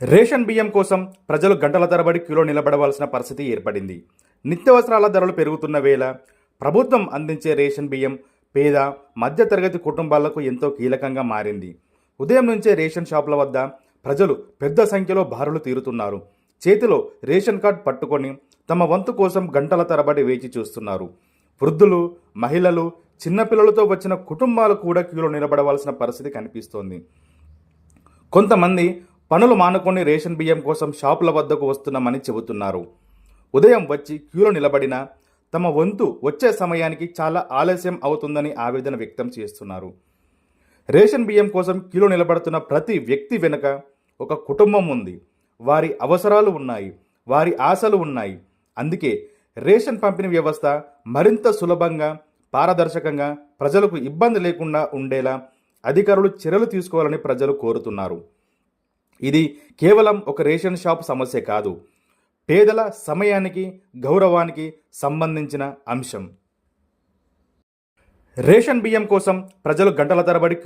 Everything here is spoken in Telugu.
రేషన్ బియ్యం కోసం ప్రజలు గంటల తరబడి క్యూలో నిలబడవలసిన పరిస్థితి ఏర్పడింది. నిత్యావసరాల ధరలు పెరుగుతున్న వేళ ప్రభుత్వం అందించే రేషన్ బియ్యం పేద మధ్యతరగతి కుటుంబాలకు ఎంతో కీలకంగా మారింది. ఉదయం నుంచే రేషన్ షాపుల వద్ద ప్రజలు పెద్ద సంఖ్యలో బారులు తీరుతున్నారు. చేతిలో రేషన్ కార్డ్ పట్టుకొని తమ వంతు కోసం గంటల తరబడి వేచి చూస్తున్నారు. వృద్ధులు, మహిళలు, చిన్నపిల్లలతో వచ్చిన కుటుంబాలు కూడా క్యూలో నిలబడవలసిన పరిస్థితి కనిపిస్తోంది. కొంతమంది పనులు మానుకొని రేషన్ బియ్యం కోసం షాపుల వద్దకు వస్తున్నామని చెబుతున్నారు. ఉదయం వచ్చి క్యూలో నిలబడినా తమ వంతు వచ్చే సమయానికి చాలా ఆలస్యం అవుతుందని ఆవేదన వ్యక్తం చేస్తున్నారు. రేషన్ బియ్యం కోసం క్యూలో నిలబడుతున్న ప్రతి వ్యక్తి వెనుక ఒక కుటుంబం ఉంది. వారి అవసరాలు ఉన్నాయి, వారి ఆశలు ఉన్నాయి. అందుకే రేషన్ పంపిణీ వ్యవస్థ మరింత సులభంగా, పారదర్శకంగా, ప్రజలకు ఇబ్బంది లేకుండా ఉండేలా అధికారులు చర్యలు తీసుకోవాలని ప్రజలు కోరుతున్నారు. ఇది కేవలం ఒక రేషన్ షాప్ సమస్య కాదు, పేదల సమయానికి, గౌరవానికి సంబంధించిన అంశం. రేషన్ బియ్యం కోసం ప్రజలు గంటల తరబడి